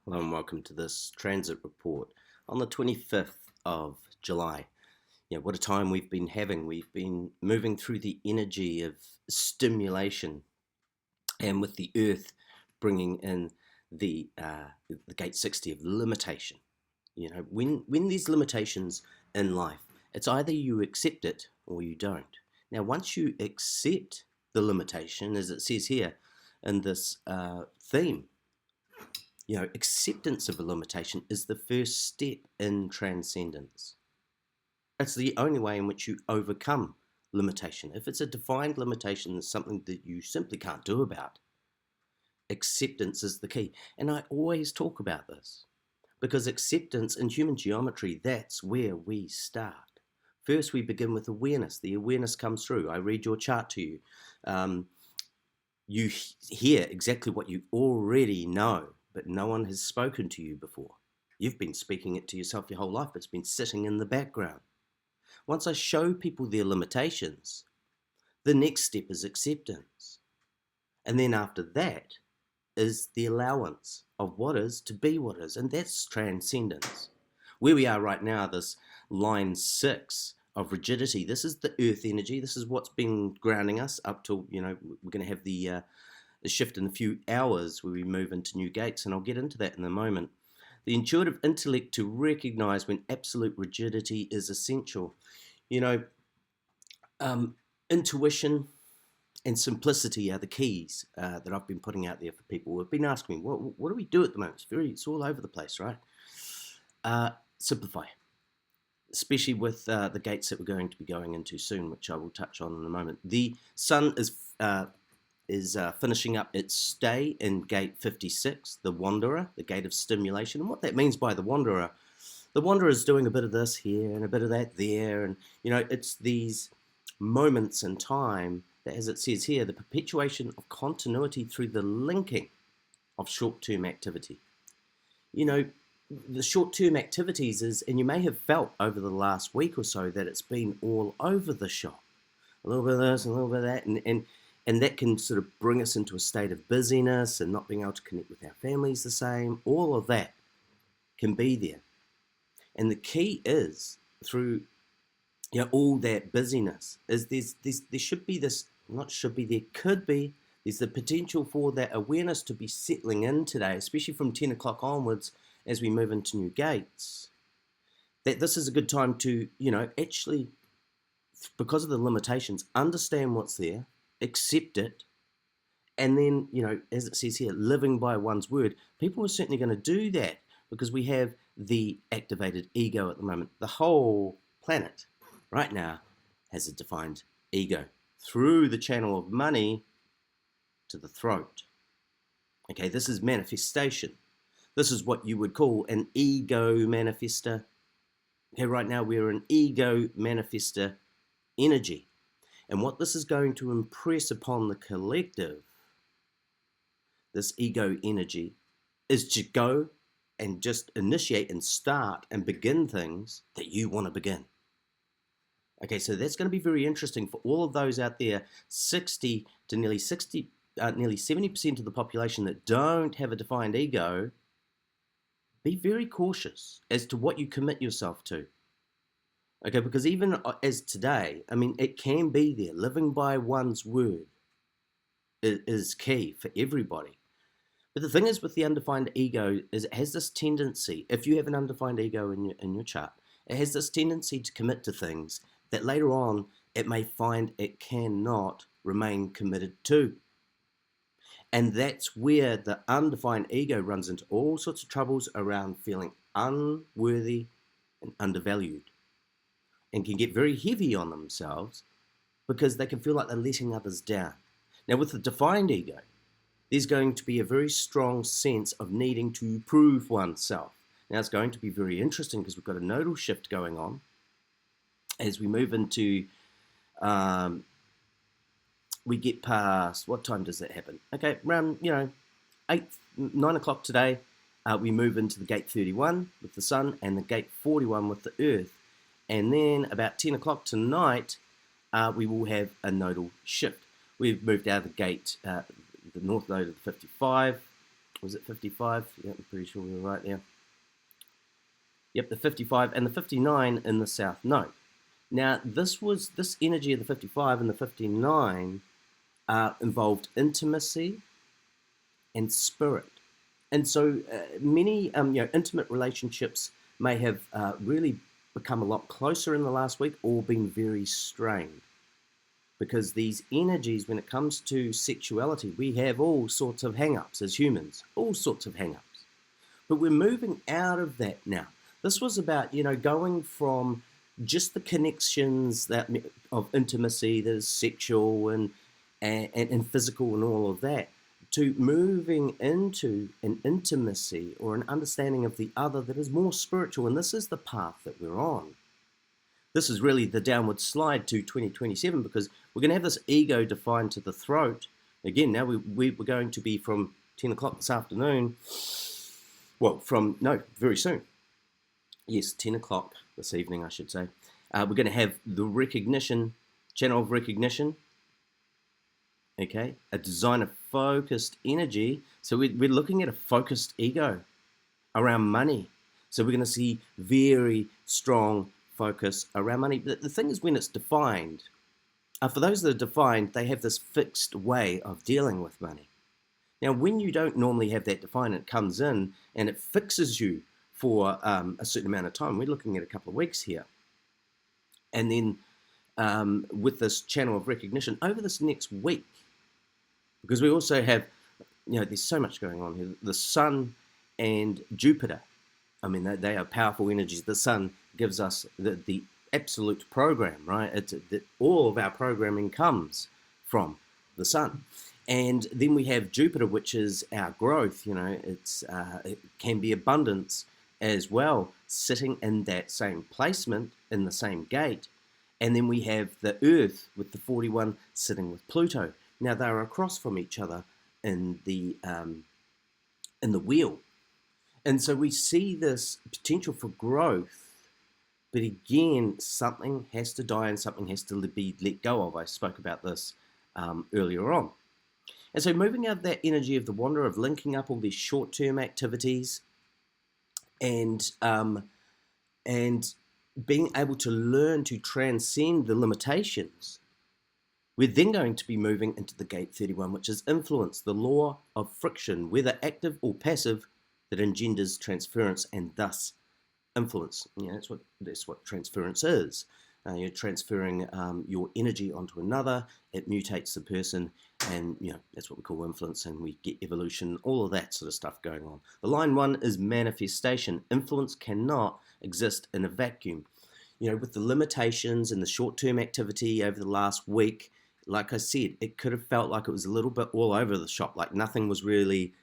Hello and welcome to this transit report on the 25th of July. What a time we've been having. We've been moving through the energy of stimulation, and with the Earth bringing in the gate 60 of limitation. When there's limitations in life, it's either you accept it or you don't. Now, once you accept the limitation, as it says here in this theme, acceptance of a limitation is the first step in transcendence. It's the only way in which you overcome limitation. If it's a defined limitation, it's something that you simply can't do about. Acceptance is the key. And I always talk about this because acceptance in human geometry, that's where we start. First, we begin with awareness. The awareness comes through. I read your chart to you. You hear exactly what you already know, but no one has spoken to you before. You've been speaking it to yourself your whole life, but it's been sitting in the background. Once I show people their limitations, the next step is acceptance. And then after that is the allowance of what is to be what is, and that's transcendence. Where we are right now, this line 6 of rigidity, this is the earth energy. This is what's been grounding us up till, we're going to have the shift in a few hours where we move into new gates, and I'll get into that in a moment. The intuitive intellect to recognize when absolute rigidity is essential. Intuition and simplicity are the keys that I've been putting out there for people who have been asking me, what do we do at the moment? It's all over the place, right? Simplify, especially with the gates that we're going to be going into soon, which I will touch on in a moment. The sun is finishing up its stay in gate 56, the wanderer, the gate of stimulation. And what that means by the wanderer is doing a bit of this here and a bit of that there. And, it's these moments in time that, as it says here, the perpetuation of continuity through the linking of short-term activity. The short-term activities is, and you may have felt over the last week or so that it's been all over the shop. A little bit of this, a little bit of that, and that can sort of bring us into a state of busyness and not being able to connect with our families the same. All of that can be there. And the key is through all that busyness is there should be this, not should be, there could be, there's the potential for that awareness to be settling in today, especially from 10 o'clock onwards as we move into new gates, that this is a good time to, actually, because of the limitations, understand what's there, accept it, and then, as it says here, living by one's word. People are certainly going to do that because we have the activated ego at the moment. The whole planet right now has a defined ego through the channel of money to the throat. Okay, this is manifestation. This is what you would call an ego manifester. Okay, right now we're an ego manifester energy. And what this is going to impress upon the collective, this ego energy, is to go and just initiate and start and begin things that you want to begin. Okay, so that's going to be very interesting for all of those out there, 60 to nearly 70% of the population that don't have a defined ego. Be very cautious as to what you commit yourself to. Okay, because even as today, it can be there. Living by one's word is key for everybody. But the thing is with the undefined ego is it has this tendency, if you have an undefined ego in your chart, it has this tendency to commit to things that later on it may find it cannot remain committed to. And that's where the undefined ego runs into all sorts of troubles around feeling unworthy and undervalued, and can get very heavy on themselves because they can feel like they're letting others down. Now, with the defined ego, there's going to be a very strong sense of needing to prove oneself. Now, it's going to be very interesting because we've got a nodal shift going on as we move into, we get past, what time does that happen? Okay, around, 9 o'clock today, we move into the gate 31 with the sun and the gate 41 with the earth. And then about 10 o'clock tonight, we will have a nodal shift. We've moved out of the gate, the north node of the 55, Was it 55? Yeah, I'm pretty sure we were right there. Yep, the 55 and the 59 in the south node. Now, this energy of the 55 and the 59 involved intimacy and spirit. And so many intimate relationships may have really become a lot closer in the last week or been very strained. Because these energies, when it comes to sexuality, we have all sorts of hang-ups as humans, all sorts of hang-ups. But we're moving out of that now. This was about, going from just the connections of intimacy that is sexual and physical and all of that, to moving into an intimacy or an understanding of the other that is more spiritual. And this is the path that we're on. This is really the downward slide to 2027, because we're going to have this ego defined to the throat. Again, now we're going to be from 10 o'clock this afternoon. Well, very soon. Yes, 10 o'clock this evening, I should say. We're going to have the recognition, channel of recognition. Okay, a designer-focused energy. So we're looking at a focused ego around money. So we're going to see very strong focus around money. But the thing is, when it's defined, for those that are defined, they have this fixed way of dealing with money. Now, when you don't normally have that defined, it comes in and it fixes you for a certain amount of time. We're looking at a couple of weeks here. And then with this channel of recognition over this next week, because we also have, there's so much going on here. The Sun and Jupiter, I mean, they are powerful energies. The Sun gives us the absolute program, right? All of our programming comes from the Sun. And then we have Jupiter, which is our growth. It can be abundance as well, sitting in that same placement, in the same gate. And then we have the Earth with the 41 sitting with Pluto. Now they're across from each other in the wheel. And so we see this potential for growth, but again, something has to die and something has to be let go of. I spoke about this earlier on. And so moving out of that energy of the wanderer, of linking up all these short-term activities and being able to learn to transcend the limitations, we're then going to be moving into the gate 31, which is influence, the law of friction, whether active or passive, that engenders transference and thus influence. That's what transference is. You're transferring your energy onto another. It mutates the person, and that's what we call influence, and we get evolution, all of that sort of stuff going on. The line 1 is manifestation. Influence cannot exist in a vacuum. With the limitations and the short-term activity over the last week, like I said, it could have felt like it was a little bit all over the shop, like nothing was really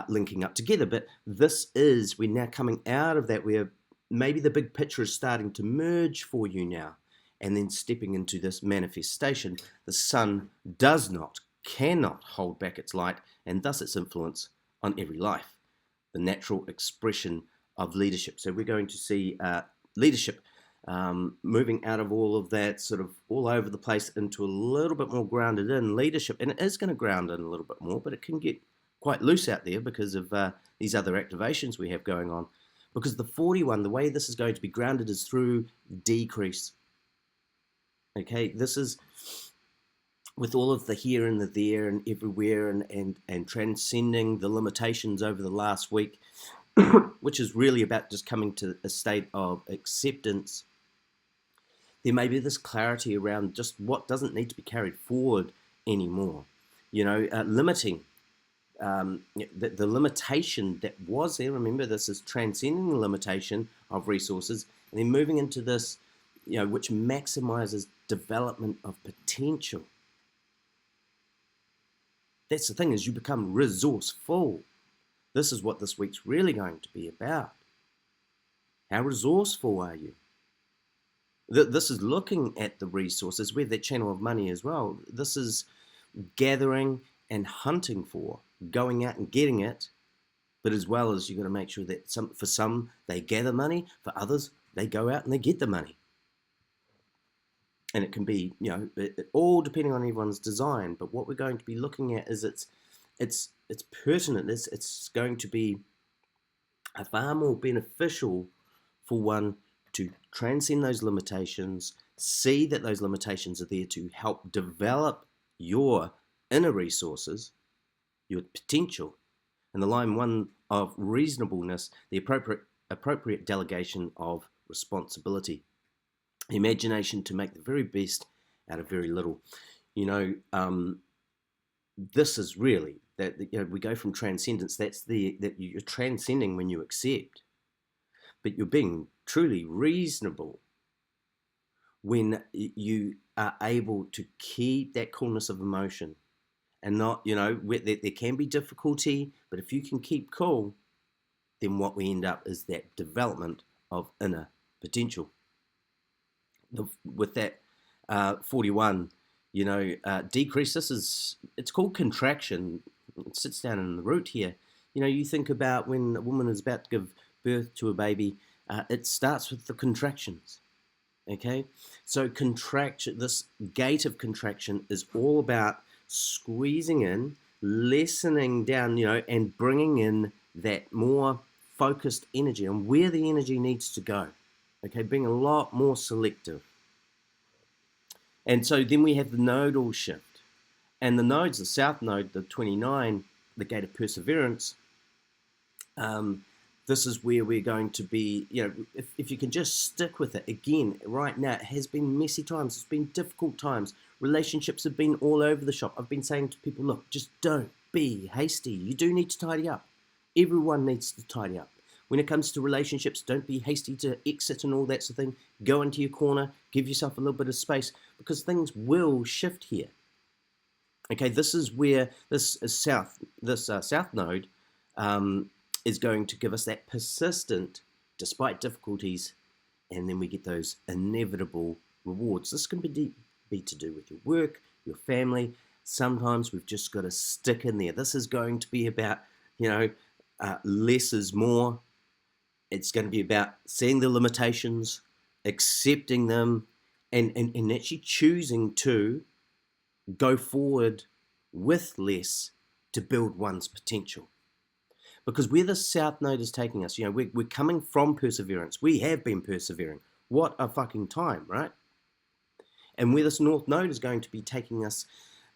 linking up together. But we're now coming out of that, where maybe the big picture is starting to merge for you now, and then stepping into this manifestation. The Sun cannot hold back its light, and thus its influence on every life, the natural expression of leadership. So we're going to see leadership moving out of all of that sort of all over the place into a little bit more grounded in leadership. And it is going to ground in a little bit more, but it can get quite loose out there because of these other activations we have going on. Because the 41, the way this is going to be grounded is through decrease. Okay, this is with all of the here and the there and everywhere and transcending the limitations over the last week, which is really about just coming to a state of acceptance. There may be this clarity around just what doesn't need to be carried forward anymore. Limiting the limitation that was there. Remember, this is transcending the limitation of resources and then moving into this, which maximizes development of potential. That's the thing, is you become resourceful. This is what this week's really going to be about. How resourceful are you? This is looking at the resources, with that channel of money as well. This is gathering and hunting for, going out and getting it, but as well as you've got to make sure that for some they gather money, for others they go out and they get the money. And it can be, it all depending on everyone's design. But what we're going to be looking at is it's it's pertinent. It's going to be far more beneficial for one to transcend those limitations, see that those limitations are there to help develop your inner resources, your potential, and the line one of reasonableness, the appropriate delegation of responsibility, imagination to make the very best out of very little. This is really that we go from transcendence. That's that you're transcending when you accept, but you're being truly reasonable when you are able to keep that coolness of emotion and not, there can be difficulty, but if you can keep cool, then what we end up is that development of inner potential. With that 41, decrease, it's called contraction. It sits down in the root here. You think about when a woman is about to give birth to a baby, it starts with the contractions. Okay, so this gate of contraction is all about squeezing in, lessening down, and bringing in that more focused energy and where the energy needs to go. Okay, being a lot more selective. And so then we have the nodal shift. And the nodes, the south node, the 29, the gate of perseverance, this is where we're going to be, if you can just stick with it. Again, right now, it has been messy times. It's been difficult times. Relationships have been all over the shop. I've been saying to people, look, just don't be hasty. You do need to tidy up. Everyone needs to tidy up. When it comes to relationships, don't be hasty to exit and all that sort of thing. Go into your corner, give yourself a little bit of space, because things will shift here. Okay, this is where this south node is going to give us that persistent, despite difficulties, and then we get those inevitable rewards. This can be to do with your work, your family. Sometimes we've just got to stick in there. This is going to be about, less is more. It's going to be about seeing the limitations, accepting them, and actually choosing to go forward with less to build one's potential. Because where the south node is taking us, we're coming from perseverance. We have been persevering. What a fucking time, right? And where this north node is going to be taking us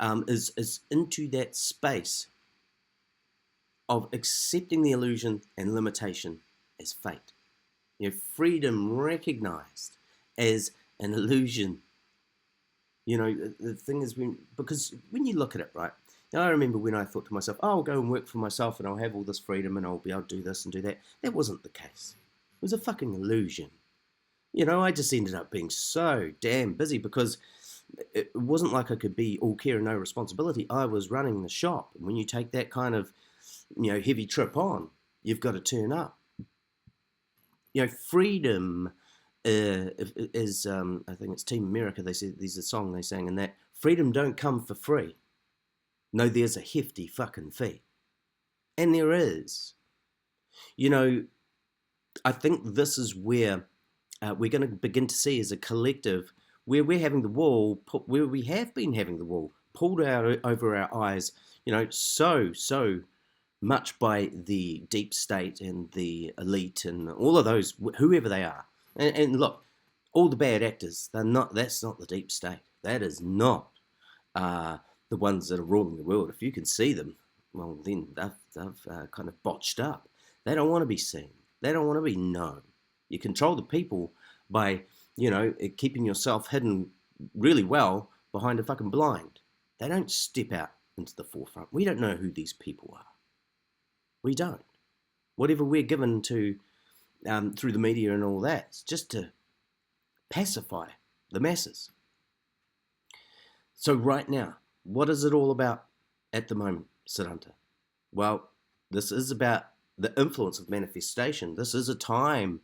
is into that space of accepting the illusion and limitation as fate. Freedom recognized as an illusion. The thing is, because when you look at it, right? I remember when I thought to myself, I'll go and work for myself and I'll have all this freedom and I'll be able to do this and do that. That wasn't the case. It was a fucking illusion. I just ended up being so damn busy because it wasn't like I could be all care and no responsibility. I was running the shop. And when you take that kind of, heavy trip on, you've got to turn up. Freedom is, I think it's Team America, they said, there's a song they sang in that, freedom don't come for free. No, there's a hefty fucking fee. And there is. I think this is where we're going to begin to see as a collective where we're having the wool, where we have been having the wool pulled out over our eyes, so much by the deep state and the elite and all of those, whoever they are. And look, all the bad actors, that's not the deep state. That is not the ones that are ruling the world. If you can see them, well, then they've kind of botched up. They don't want to be seen. They don't want to be known. You control the people by, keeping yourself hidden really well behind a fucking blind. They don't step out into the forefront. We don't know who these people are. We don't. Whatever we're given to through the media and all that, it's just to pacify the masses. So right now, what is it all about at the moment, Siddhanta? Well, this is about the influence of manifestation. This is a time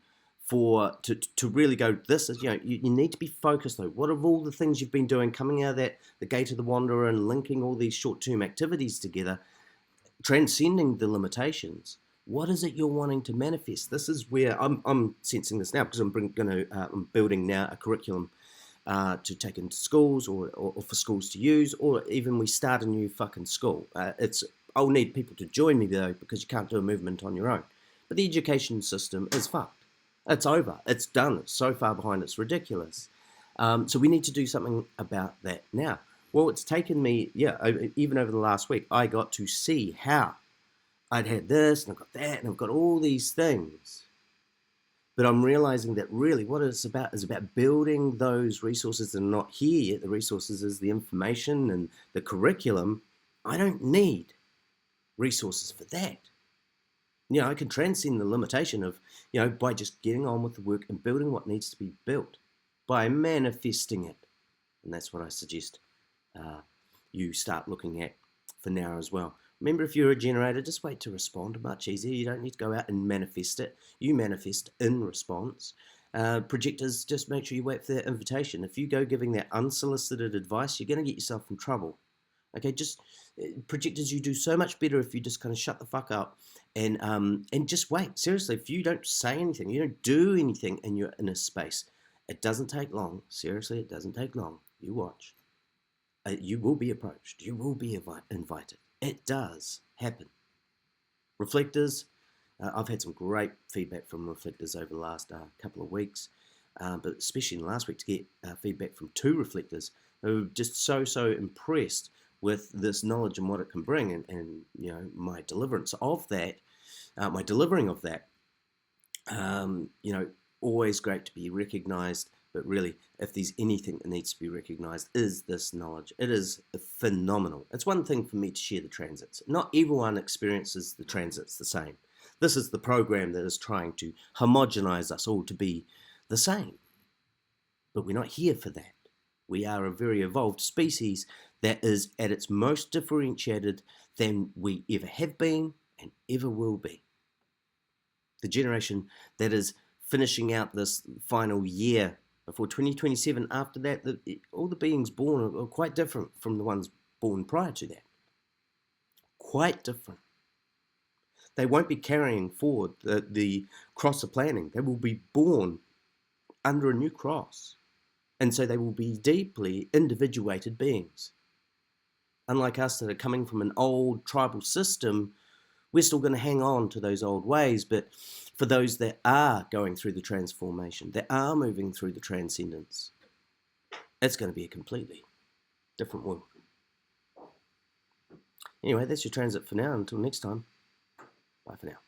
to really go, this is, you need to be focused though. What of all the things you've been doing, coming out of the gate of the wanderer and linking all these short-term activities together, transcending the limitations, what is it you're wanting to manifest? This is where I'm sensing this now, because I'm building now a curriculum to take into schools or for schools to use, or even we start a new fucking school. I'll need people to join me though, because you can't do a movement on your own. But the education system is fucked. It's over. It's done. It's so far behind. It's ridiculous. So we need to do something about that now. Well, it's taken me, even over the last week, I got to see how I'd had this and I've got that and I've got all these things. But I'm realizing that really what it's about is about building those resources that are not here yet. The resources is the information and the curriculum. I don't need resources for that. I can transcend the limitation of, by just getting on with the work and building what needs to be built, by manifesting it. And that's what I suggest you start looking at for now as well. Remember, if you're a generator, just wait to respond. Much easier. You don't need to go out and manifest it. You manifest in response. Projectors, just make sure you wait for that invitation. If you go giving that unsolicited advice, you're going to get yourself in trouble. Okay, just projectors, you do so much better if you just kind of shut the fuck up and just wait. Seriously, if you don't say anything, you don't do anything in your inner space, it doesn't take long. Seriously, it doesn't take long. You watch. You will be approached. You will be invited. It does happen. Reflectors, I've had some great feedback from reflectors over the last couple of weeks, but especially in the last week to get feedback from 2 reflectors who are just so impressed with this knowledge and what it can bring, and my deliverance of that, my delivering of that. Always great to be recognized, but really, if there's anything that needs to be recognized, is this knowledge. It is phenomenal. It's one thing for me to share the transits. Not everyone experiences the transits the same. This is the program that is trying to homogenize us all to be the same. But we're not here for that. We are a very evolved species that is at its most differentiated than we ever have been and ever will be. The generation that is finishing out this final year before 2027, after that, all the beings born are quite different from the ones born prior to that. Quite different. They won't be carrying forward the cross of planning. They will be born under a new cross. And so they will be deeply individuated beings. Unlike us that are coming from an old tribal system, we're still going to hang on to those old ways, but for those that are going through the transformation, that are moving through the transcendence, it's going to be a completely different world. Anyway, that's your transit for now. Until next time, bye for now.